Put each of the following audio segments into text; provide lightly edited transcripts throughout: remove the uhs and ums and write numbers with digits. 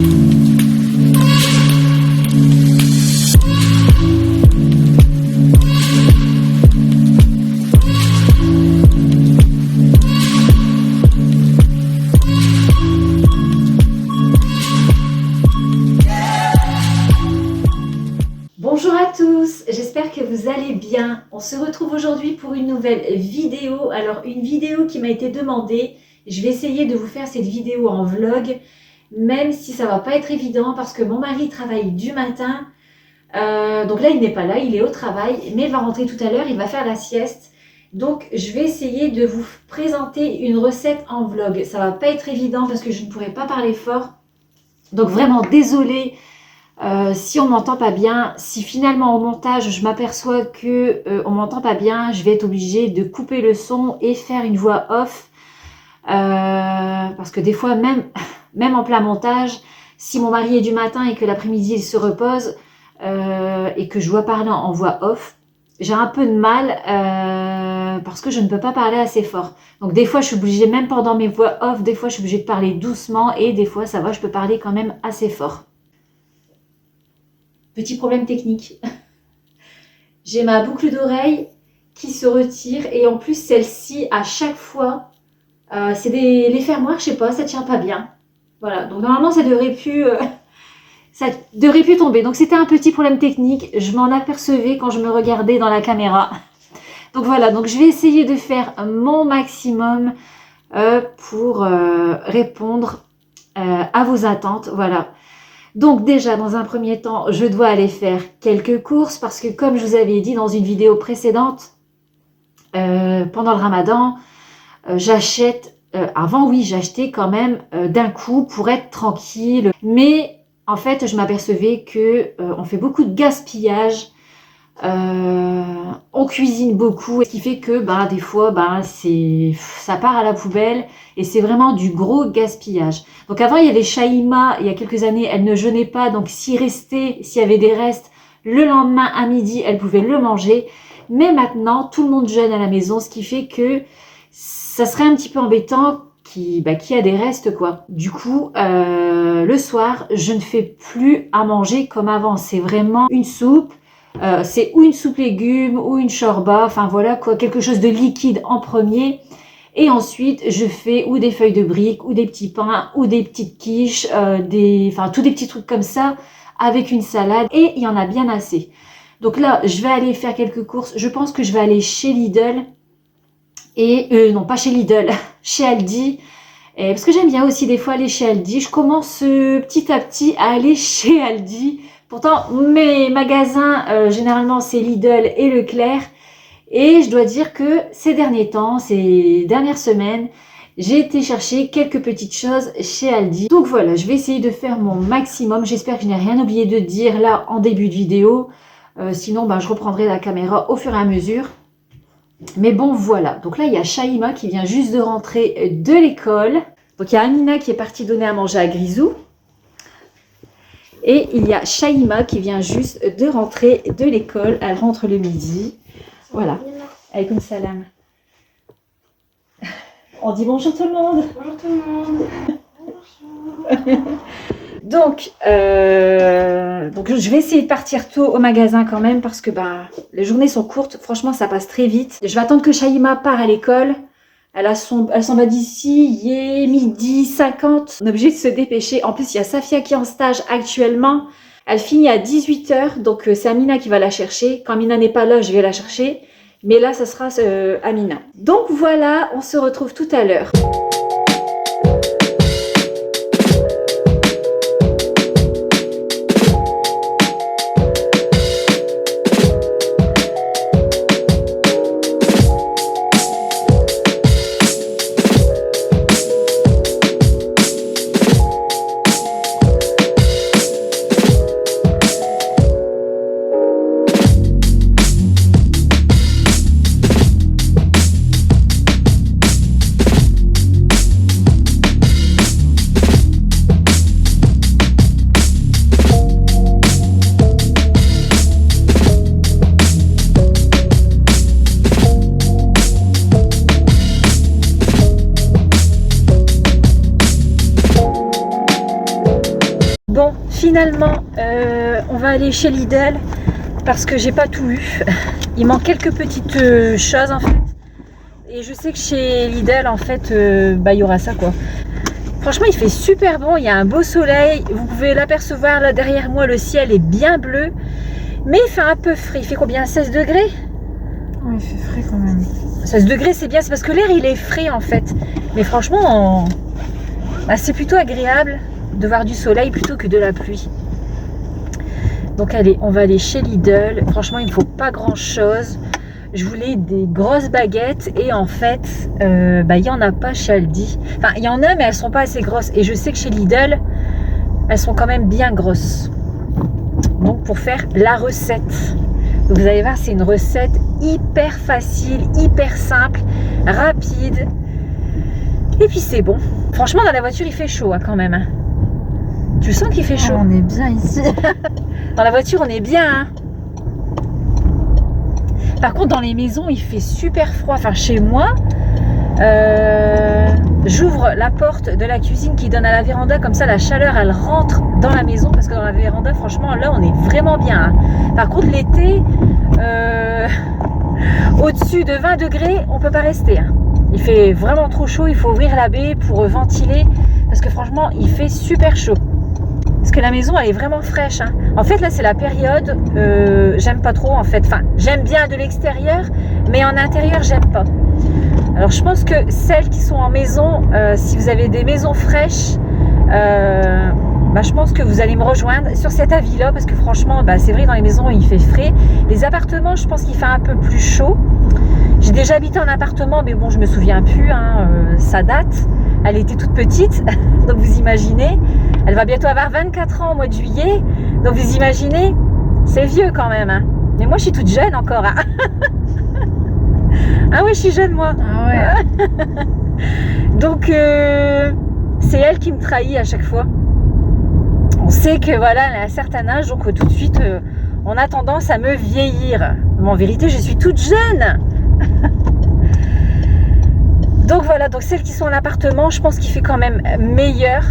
Bonjour à tous, j'espère que vous allez bien. On se retrouve aujourd'hui pour une nouvelle vidéo. Alors une vidéo qui m'a été demandée. Je vais essayer de vous faire cette vidéo en vlog, même si ça va pas être évident parce que mon mari travaille du matin. Donc là il n'est pas là, il est au travail, mais il va rentrer tout à l'heure, il va faire la sieste. Donc je vais essayer de vous présenter une recette en vlog. Ça va pas être évident parce que je ne pourrai pas parler fort. Donc vraiment désolée. Si on m'entend pas bien, si finalement au montage je m'aperçois que on m'entend pas bien, je vais être obligée de couper le son et faire une voix off, parce que des fois même en plein montage, si mon mari est du matin et que l'après-midi il se repose et que je dois parler en voix off, j'ai un peu de mal parce que je ne peux pas parler assez fort. Donc des fois je suis obligée, même pendant mes voix off, des fois je suis obligée de parler doucement et des fois ça va, je peux parler quand même assez fort. Petit problème technique. J'ai ma boucle d'oreille qui se retire et en plus celle-ci à chaque fois, c'est les fermoirs, je sais pas, ça tient pas bien. Voilà, donc normalement ça devrait plus tomber. Donc c'était un petit problème technique, je m'en apercevais quand je me regardais dans la caméra. Donc voilà, donc je vais essayer de faire mon maximum pour répondre à vos attentes. Voilà. Donc déjà, dans un premier temps, je dois aller faire quelques courses parce que comme je vous avais dit dans une vidéo précédente, pendant le ramadan, j'achète, avant oui, j'achetais quand même d'un coup pour être tranquille. Mais en fait, je m'apercevais que on fait beaucoup de gaspillage, on cuisine beaucoup, ce qui fait que des fois ça part à la poubelle et c'est vraiment du gros gaspillage. Donc avant il y avait Shaima, il y a quelques années, elle ne jeûnait pas, donc s'il y avait des restes, le lendemain à midi elle pouvait le manger. Mais maintenant tout le monde jeûne à la maison, ce qui fait que ça serait un petit peu embêtant qu'il y a des restes quoi. Du coup le soir je ne fais plus à manger comme avant, c'est vraiment une soupe. C'est ou une soupe légumes ou une shorba, enfin voilà quoi, quelque chose de liquide en premier. Et ensuite, je fais ou des feuilles de briques, ou des petits pains, ou des petites quiches, tous des petits trucs comme ça, avec une salade. Et il y en a bien assez. Donc là, je vais aller faire quelques courses. Je pense que je vais aller chez Lidl. Et non, pas chez Lidl, chez Aldi. Parce que j'aime bien aussi des fois aller chez Aldi. Je commence petit à petit à aller chez Aldi. Pourtant, mes magasins, généralement, c'est Lidl et Leclerc. Et je dois dire que ces derniers temps, ces dernières semaines, j'ai été chercher quelques petites choses chez Aldi. Donc voilà, je vais essayer de faire mon maximum. J'espère que je n'ai rien oublié de dire là en début de vidéo. Sinon, je reprendrai la caméra au fur et à mesure. Mais bon, voilà. Donc là, il y a Shaima qui vient juste de rentrer de l'école. Donc il y a Amina qui est partie donner à manger à Grisou. Et il y a Shaima qui vient juste de rentrer de l'école. Elle rentre le midi. Voilà. Alaykoum salam. On dit bonjour tout le monde. Bonjour tout le monde. Donc je vais essayer de partir tôt au magasin quand même parce que les journées sont courtes. Franchement, ça passe très vite. Je vais attendre que Shaima part à l'école. Elle s'en va d'ici, il est 12h50. On est obligé de se dépêcher. En plus, il y a Safia qui est en stage actuellement. Elle finit à 18h, donc c'est Amina qui va la chercher. Quand Amina n'est pas là, je vais la chercher. Mais là, ça sera Amina. Donc voilà, on se retrouve tout à l'heure. Bon, finalement, on va aller chez Lidl parce que j'ai pas tout eu. Il manque quelques petites choses en fait. Et je sais que chez Lidl, en fait, il y aura ça quoi. Franchement, il fait super bon, il y a un beau soleil. Vous pouvez l'apercevoir là derrière moi, le ciel est bien bleu. Mais il fait un peu frais. Il fait combien? 16 degrés? Oui, il fait frais quand même. 16 degrés, c'est bien, c'est parce que l'air il est frais en fait. Mais franchement, c'est plutôt agréable de voir du soleil plutôt que de la pluie. Donc allez, on va aller chez Lidl. Franchement, il ne faut pas grand chose. Je voulais des grosses baguettes et en fait, il n'y en a pas chez Aldi. Enfin, il y en a, mais elles sont pas assez grosses. Et je sais que chez Lidl, elles sont quand même bien grosses. Donc pour faire la recette. Donc vous allez voir, c'est une recette hyper facile, hyper simple, rapide. Et puis c'est bon. Franchement, dans la voiture, il fait chaud hein, quand même. Hein. Tu sens qu'il fait chaud? On est bien ici. Dans la voiture, on est bien. Hein. Par contre, dans les maisons, il fait super froid. Enfin, chez moi, j'ouvre la porte de la cuisine qui donne à la véranda. Comme ça, la chaleur, elle rentre dans la maison. Parce que dans la véranda, franchement, là, on est vraiment bien. Hein. Par contre, l'été, au-dessus de 20 degrés, on ne peut pas rester. Hein. Il fait vraiment trop chaud. Il faut ouvrir la baie pour ventiler. Parce que franchement, il fait super chaud. Parce que la maison, elle est vraiment fraîche. Hein. En fait, là, c'est la période, j'aime pas trop, en fait. Enfin, j'aime bien de l'extérieur, mais en intérieur, j'aime pas. Alors, je pense que celles qui sont en maison, si vous avez des maisons fraîches, je pense que vous allez me rejoindre sur cet avis-là, parce que franchement, c'est vrai, dans les maisons, il fait frais. Les appartements, je pense qu'il fait un peu plus chaud. J'ai déjà habité en appartement, mais bon, je me souviens plus, hein, ça date. Elle était toute petite, donc vous imaginez, elle va bientôt avoir 24 ans au mois de juillet, donc vous imaginez, c'est vieux quand même. Hein. Mais moi, je suis toute jeune encore. Hein. Ah oui, je suis jeune moi. Ah ouais. Donc, c'est elle qui me trahit à chaque fois. On sait que voilà, elle a un certain âge, donc tout de suite, on a tendance à me vieillir. Mais en vérité, je suis toute jeune. Donc voilà, donc celles qui sont en appartement, je pense qu'il fait quand même meilleur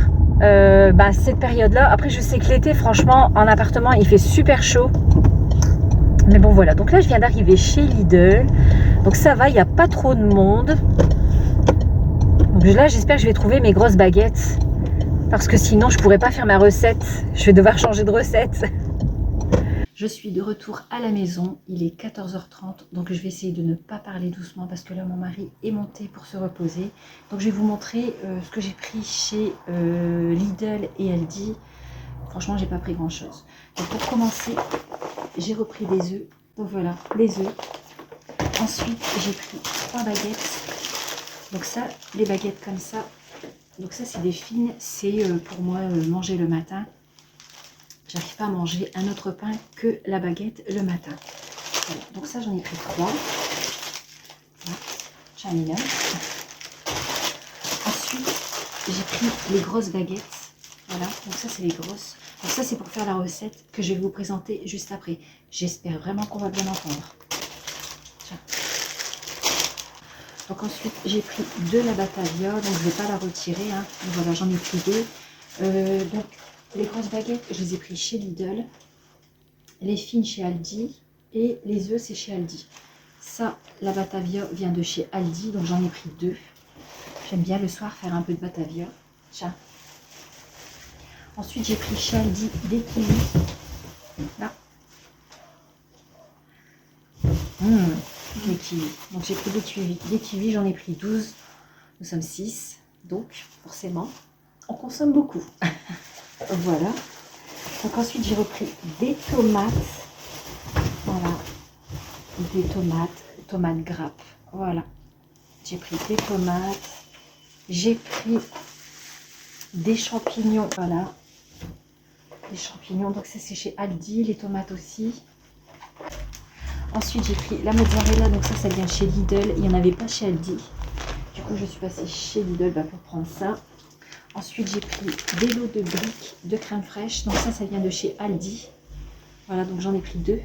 cette période-là. Après, je sais que l'été, franchement, en appartement, il fait super chaud. Mais bon, voilà. Donc là, je viens d'arriver chez Lidl. Donc ça va, il n'y a pas trop de monde. Donc là, j'espère que je vais trouver mes grosses baguettes. Parce que sinon, je ne pourrais pas faire ma recette. Je vais devoir changer de recette. Je suis de retour à la maison, il est 14h30, donc je vais essayer de ne pas parler doucement parce que là mon mari est monté pour se reposer. Donc je vais vous montrer ce que j'ai pris chez Lidl et Aldi. Franchement, j'ai pas pris grand chose. Donc pour commencer, j'ai repris des œufs. Donc voilà, les œufs. Ensuite, j'ai pris 3 baguettes. Donc ça, les baguettes comme ça. Donc ça, c'est des fines, c'est pour moi manger le matin. J'arrive pas à manger un autre pain que la baguette le matin. Voilà. Donc ça, j'en ai pris 3. Voilà. J'en ai 9. Ensuite, j'ai pris les grosses baguettes. Voilà, donc ça, c'est les grosses. Donc ça, c'est pour faire la recette que je vais vous présenter juste après. J'espère vraiment qu'on va bien entendre. Tiens. Donc ensuite, j'ai pris de la Batavia. Donc je ne vais pas la retirer. Hein. Donc voilà, j'en ai pris 2. Donc les grosses baguettes, je les ai pris chez Lidl, les fines chez Aldi et les œufs, c'est chez Aldi. Ça, la Batavia vient de chez Aldi, donc j'en ai pris 2. J'aime bien le soir faire un peu de Batavia. Tiens. Ensuite, j'ai pris chez Aldi des kiwis. Là. Les kiwis. Donc j'ai pris des kiwis. Des kiwis, j'en ai pris 12. Nous sommes 6, donc forcément, on consomme beaucoup. Voilà. Donc ensuite j'ai repris des tomates. Voilà. Des tomates grappes. Voilà. J'ai pris des tomates. J'ai pris des champignons. Voilà. Des champignons. Donc ça c'est chez Aldi. Les tomates aussi. Ensuite j'ai pris la mozzarella. Donc ça vient chez Lidl. Il n'y en avait pas chez Aldi. Du coup je suis passée chez Lidl pour prendre ça. Ensuite, j'ai pris des lots de briques de crème fraîche. Donc ça vient de chez Aldi. Voilà, donc j'en ai pris 2.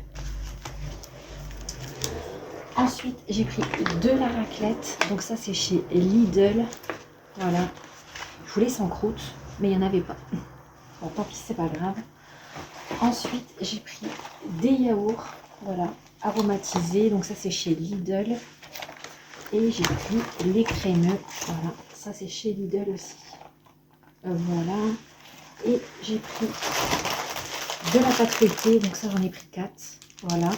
Ensuite, j'ai pris de la raclette. Donc ça, c'est chez Lidl. Voilà. Je voulais sans croûte, mais il n'y en avait pas. Bon, tant pis, c'est pas grave. Ensuite, j'ai pris des yaourts, voilà, aromatisés. Donc ça, c'est chez Lidl. Et j'ai pris les crémeux, voilà, ça c'est chez Lidl aussi. Voilà. Et j'ai pris de la pâte feuilletée, donc ça j'en ai pris 4. Voilà,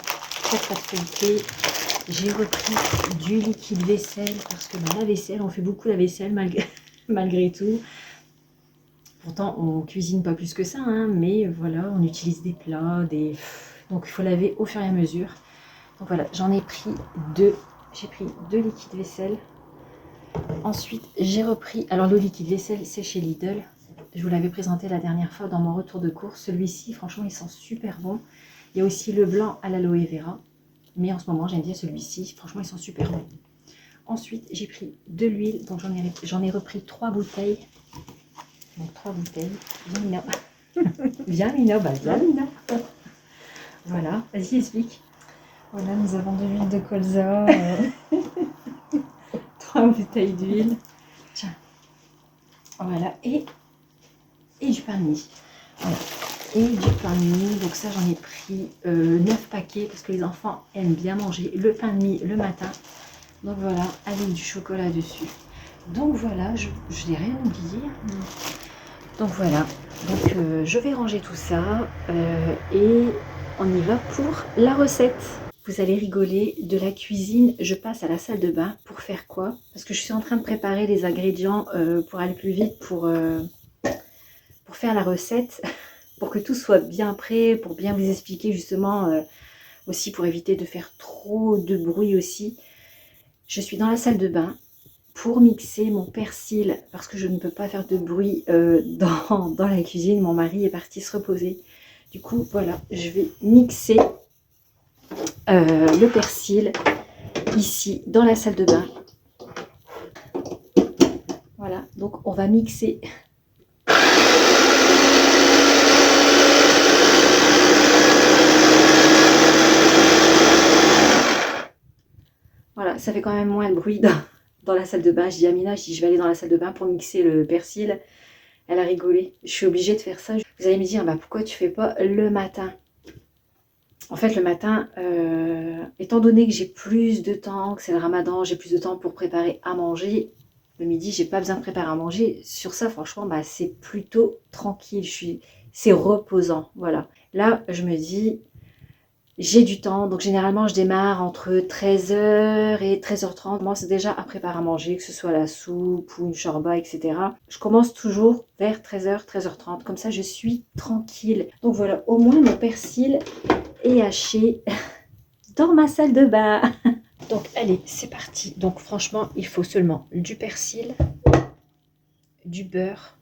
4 pâtes feuilletées. J'ai repris du liquide vaisselle parce que la vaisselle, on fait beaucoup la vaisselle malgré tout. Pourtant, on cuisine pas plus que ça, hein, mais voilà, on utilise des plats, donc il faut laver au fur et à mesure. Donc voilà, j'en ai pris 2. J'ai pris 2 liquides vaisselle. Ensuite, j'ai repris, alors le liquide vaisselle, c'est chez Lidl. Je vous l'avais présenté la dernière fois dans mon retour de course. Celui-ci, franchement, il sent super bon. Il y a aussi le blanc à l'aloe vera. Mais en ce moment, j'aime bien celui-ci. Franchement, ils sont super bons. Ensuite, j'ai pris de l'huile. Donc, j'en ai repris 3 bouteilles. Donc, 3 bouteilles. Viens, Mina. Viens, Mina. Bah, viens, Mina. Voilà. Vas-y, explique. Voilà, nous avons de l'huile de colza. 3 bouteilles d'huile. Tiens. Voilà. Et du pain de mie. Voilà. Et du pain de mie. Donc ça, j'en ai pris 9 paquets parce que les enfants aiment bien manger le pain de mie le matin. Donc voilà, avec du chocolat dessus. Donc voilà, je n'ai rien oublié. Donc voilà. Donc je vais ranger tout ça et on y va pour la recette. Vous allez rigoler, de la cuisine, je passe à la salle de bain pour faire quoi? Parce que je suis en train de préparer les ingrédients pour aller plus vite, pour faire la recette, pour que tout soit bien prêt, pour bien vous expliquer justement, aussi pour éviter de faire trop de bruit aussi. Je suis dans la salle de bain pour mixer mon persil, parce que je ne peux pas faire de bruit dans la cuisine. Mon mari est parti se reposer. Du coup, voilà, je vais mixer le persil ici dans la salle de bain. Voilà, donc on va mixer. Voilà, ça fait quand même moins de bruit dans la salle de bain. Je dis à Mina, je vais aller dans la salle de bain pour mixer le persil. Elle a rigolé. Je suis obligée de faire ça. Vous allez me dire, bah, pourquoi tu fais pas le matin? En fait, le matin, étant donné que j'ai plus de temps, que c'est le ramadan, j'ai plus de temps pour préparer à manger. Le midi, j'ai pas besoin de préparer à manger. Sur ça, franchement, bah, c'est plutôt tranquille. C'est reposant. Voilà. Là, je me dis, j'ai du temps. Donc, généralement, je démarre entre 13h et 13h30. Je commence déjà à préparer à manger, que ce soit la soupe ou une shorba, etc. Je commence toujours vers 13h, 13h30. Comme ça, je suis tranquille. Donc, voilà. Au moins, mon persil est haché dans ma salle de bain. Donc allez, c'est parti. Donc franchement, il faut seulement du persil, du beurre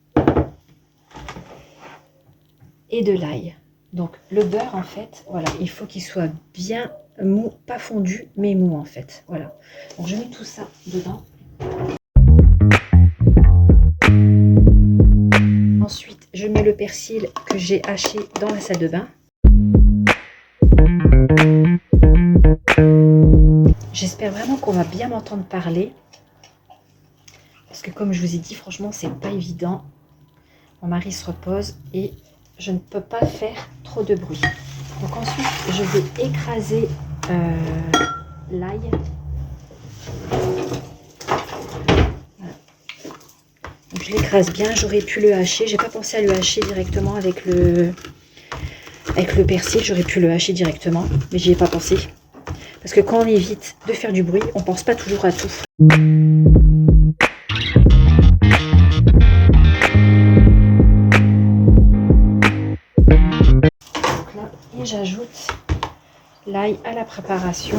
et de l'ail. Donc le beurre, en fait, voilà, il faut qu'il soit bien mou, pas fondu, mais mou en fait. Voilà. Donc je mets tout ça dedans. Ensuite, je mets le persil que j'ai haché dans la salle de bain. J'espère vraiment qu'on va bien m'entendre parler. Parce que comme je vous ai dit, franchement, c'est pas évident. Mon mari se repose et je ne peux pas faire trop de bruit. Donc ensuite, je vais écraser l'ail. Voilà. Donc je l'écrase bien. J'aurais pu le hacher. J'ai pas pensé à le hacher directement avec le persil. J'aurais pu le hacher directement, mais j'y ai pas pensé. Parce que quand on évite de faire du bruit, on pense pas toujours à tout. Donc là, et j'ajoute l'ail à la préparation.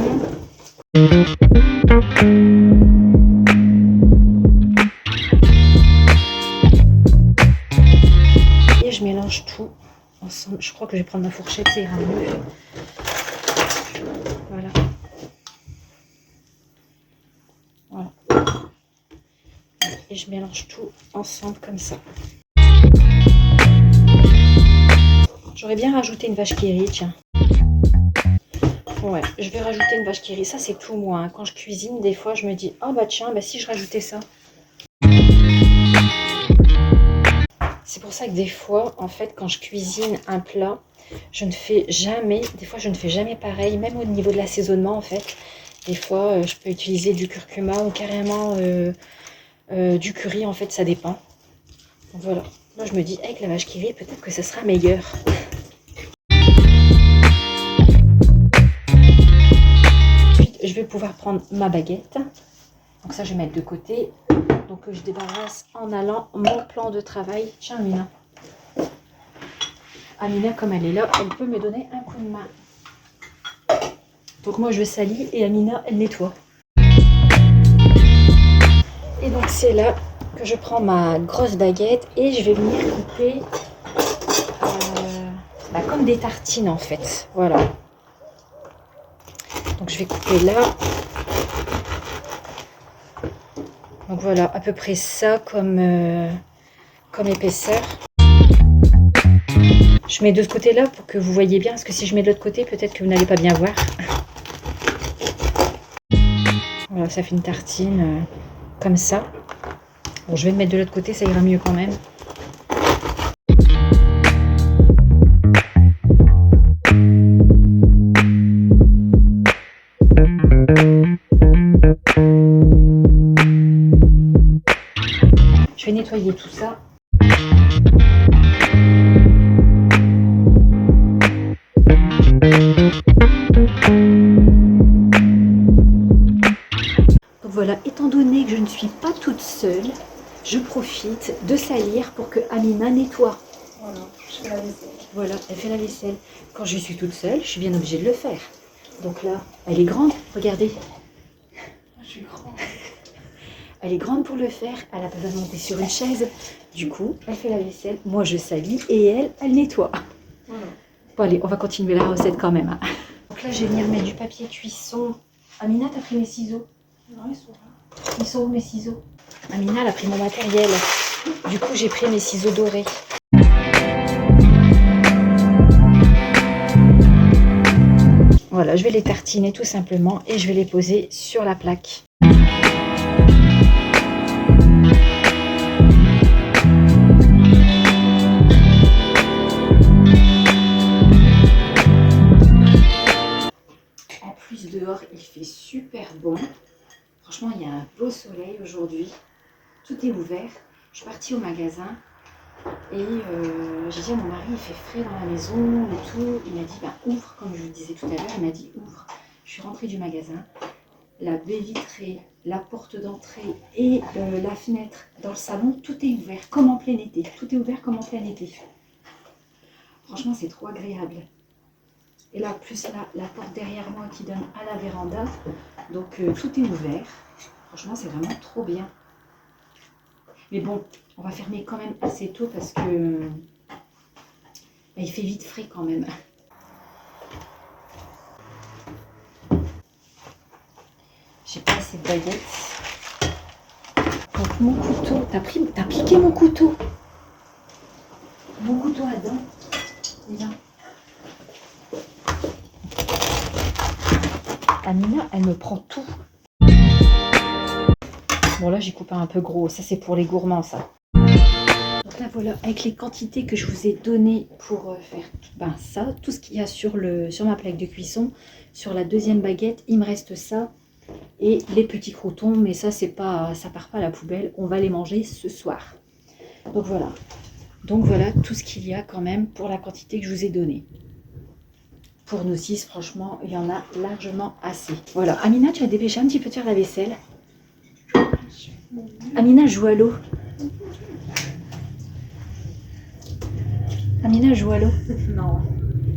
Et je mélange tout ensemble. Je crois que je vais prendre ma fourchette, ça ira mieux. Voilà. Voilà. Et je mélange tout ensemble comme ça. J'aurais bien rajouté une vache qui rit, tiens. Ouais, je vais rajouter une vache qui rit. Ça, c'est tout moi. Hein. Quand je cuisine, des fois, je me dis, oh bah tiens, bah si je rajoutais ça. C'est pour ça que des fois, en fait, quand je cuisine un plat, je ne fais jamais, des fois je ne fais jamais pareil, même au niveau de l'assaisonnement en fait. Des fois, je peux utiliser du curcuma ou carrément du curry, en fait, ça dépend. Donc voilà, moi je me dis, avec la vache qui rit, peut-être que ça sera meilleur. Ensuite, je vais pouvoir prendre ma baguette. Donc ça, je vais mettre de côté. Donc je débarrasse en allant mon plan de travail. Tiens, Amina. Amina, comme elle est là, elle peut me donner un coup de main. Donc moi, je salis et Amina, elle nettoie. Et donc c'est là que je prends ma grosse baguette et je vais venir couper comme des tartines en fait. Voilà. Donc je vais couper là. Donc voilà, à peu près ça comme épaisseur. Je mets de ce côté-là pour que vous voyez bien, parce que si je mets de l'autre côté, peut-être que vous n'allez pas bien voir. Voilà, ça fait une tartine comme ça. Bon, je vais le mettre de l'autre côté, ça ira mieux quand même. Je vais nettoyer tout ça. Donc voilà, étant donné que je ne suis pas toute seule, je profite de salir pour que Amina nettoie. Voilà, je fais la vaisselle. Voilà, elle fait la vaisselle. Quand je suis toute seule, je suis bien obligée de le faire. Donc là, elle est grande, regardez. Je suis grande. Elle est grande pour le faire, elle a pas besoin de monter sur une chaise. Du coup, elle fait la vaisselle, moi je salis et elle nettoie. Voilà. Bon allez, on va continuer la recette quand même. Donc là, je vais venir mettre du papier cuisson. Amina, t'as pris mes ciseaux? Non, ils sont là. Ils sont où mes ciseaux? Amina, elle a pris mon matériel. Du coup, j'ai pris mes ciseaux dorés. Voilà, je vais les tartiner tout simplement et je vais les poser sur la plaque. En plus, dehors, il fait super bon. Franchement, il y a un beau soleil aujourd'hui. Tout est ouvert. Je suis partie au magasin et j'ai dit à mon mari, il fait frais dans la maison et tout. Il m'a dit, bah, ouvre, comme je vous disais tout à l'heure. Il m'a dit, ouvre. Je suis rentrée du magasin. La baie vitrée, la porte d'entrée et la fenêtre dans le salon, tout est ouvert comme en plein été. Tout est ouvert comme en plein été. Franchement, c'est trop agréable. Et là, plus là, la porte derrière moi qui donne à la véranda. Donc, tout est ouvert. Franchement, c'est vraiment trop bien. Mais bon, on va fermer quand même assez tôt parce que il fait vite frais quand même. J'ai pas assez de baguettes. Donc mon couteau, t'as piqué mon couteau. Mon couteau à dents. Là. Amina, elle me prend tout. Bon là j'ai coupé un peu gros, ça c'est pour les gourmands ça. Donc là voilà, avec les quantités que je vous ai données pour faire ça, tout ce qu'il y a sur ma plaque de cuisson, sur la deuxième baguette, il me reste ça. Et les petits croûtons, mais ça c'est pas, ça part pas à la poubelle, on va les manger ce soir. Donc voilà tout ce qu'il y a quand même pour la quantité que je vous ai donnée. Pour nous 6, franchement, il y en a largement assez. Voilà, Amina, tu as dépêché un petit peu de faire la vaisselle. Amina joue à l'eau. Amina joue à l'eau. Non.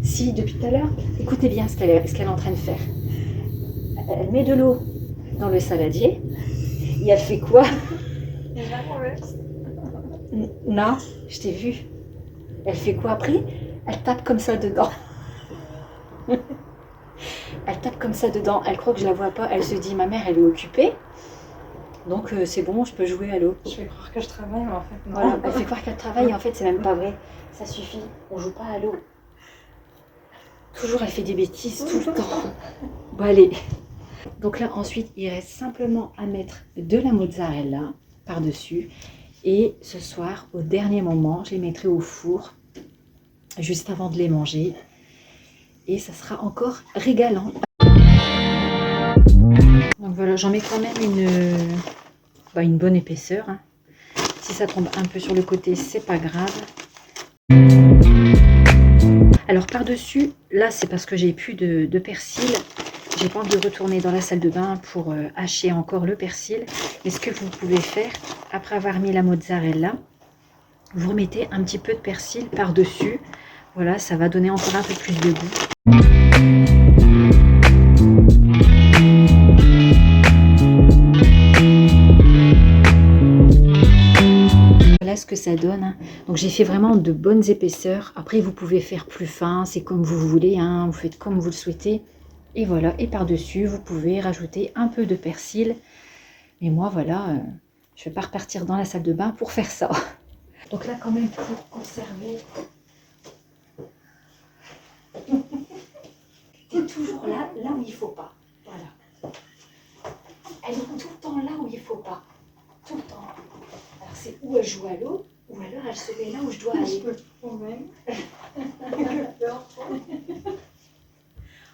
Si, depuis tout à l'heure, écoutez bien ce qu'elle est en train de faire. Elle met de l'eau dans le saladier et elle fait quoi? Non, je t'ai vu. Elle fait quoi après? Elle tape comme ça dedans. Elle tape comme ça dedans. Elle croit que je la vois pas. Elle se dit, ma mère, elle est occupée. Donc c'est bon, je peux jouer à l'eau. Je fais croire que je travaille, mais en fait, non. Voilà, elle fait croire qu'elle travaille, en fait, c'est même pas vrai. Ça suffit, on joue pas à l'eau. Toujours, elle fait des bêtises tout le temps. Bon, allez. Donc là, ensuite, il reste simplement à mettre de la mozzarella par-dessus. Et ce soir, au dernier moment, je les mettrai au four, juste avant de les manger. Et ça sera encore régalant. Donc voilà, j'en mets quand même une bonne épaisseur. Hein. Si ça tombe un peu sur le côté, c'est pas grave. Alors par-dessus, là c'est parce que j'ai plus de persil. J'ai pas envie de retourner dans la salle de bain pour hacher encore le persil. Mais ce que vous pouvez faire, après avoir mis la mozzarella, vous remettez un petit peu de persil par-dessus. Voilà, ça va donner encore un peu plus de goût. Voilà ce que ça donne. Hein. Donc j'ai fait vraiment de bonnes épaisseurs. Après vous pouvez faire plus fin, c'est comme vous voulez. Hein. Vous faites comme vous le souhaitez. Et voilà, et par-dessus, vous pouvez rajouter un peu de persil. Mais moi, voilà, je ne vais pas repartir dans la salle de bain pour faire ça. Donc là, quand même, pour conserver... T'es toujours là où il ne faut pas. Voilà. Elle est tout le temps là où il ne faut pas. Tout le temps. Alors c'est où elle joue à l'eau, ou alors elle se met là où je dois aller.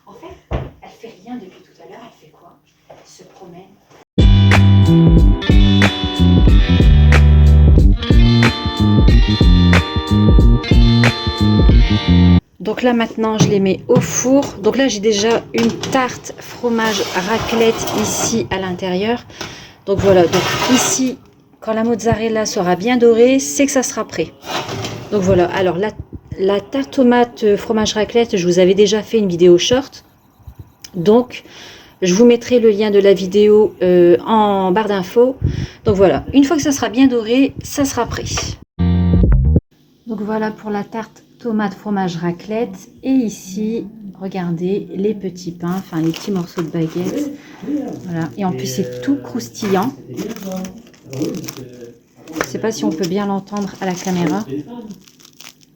En fait, elle fait rien depuis tout à l'heure, elle fait quoi? Elle se promène. Donc là maintenant je les mets au four. Donc là j'ai déjà une tarte fromage raclette ici à l'intérieur. Donc voilà, donc ici quand la mozzarella sera bien dorée, c'est que ça sera prêt. Donc voilà, alors la tarte tomate fromage raclette, je vous avais déjà fait une vidéo short. Donc, je vous mettrai le lien de la vidéo en barre d'infos. Donc voilà, une fois que ça sera bien doré, ça sera prêt. Donc voilà pour la tarte tomate fromage raclette. Et ici, regardez les petits pains, enfin les petits morceaux de baguette. Voilà, et en plus c'est tout croustillant. Je ne sais pas si on peut bien l'entendre à la caméra.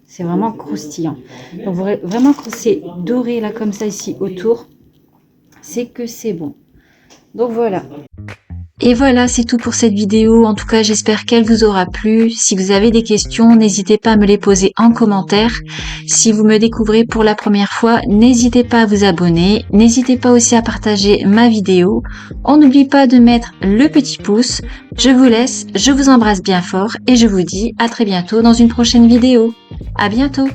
C'est vraiment croustillant. Donc vraiment quand c'est doré là comme ça ici autour, c'est que c'est bon. Donc voilà. Et voilà, c'est tout pour cette vidéo. En tout cas, j'espère qu'elle vous aura plu. Si vous avez des questions, n'hésitez pas à me les poser en commentaire. Si vous me découvrez pour la première fois, n'hésitez pas à vous abonner. N'hésitez pas aussi à partager ma vidéo. On n'oublie pas de mettre le petit pouce. Je vous laisse, je vous embrasse bien fort et je vous dis à très bientôt dans une prochaine vidéo. À bientôt!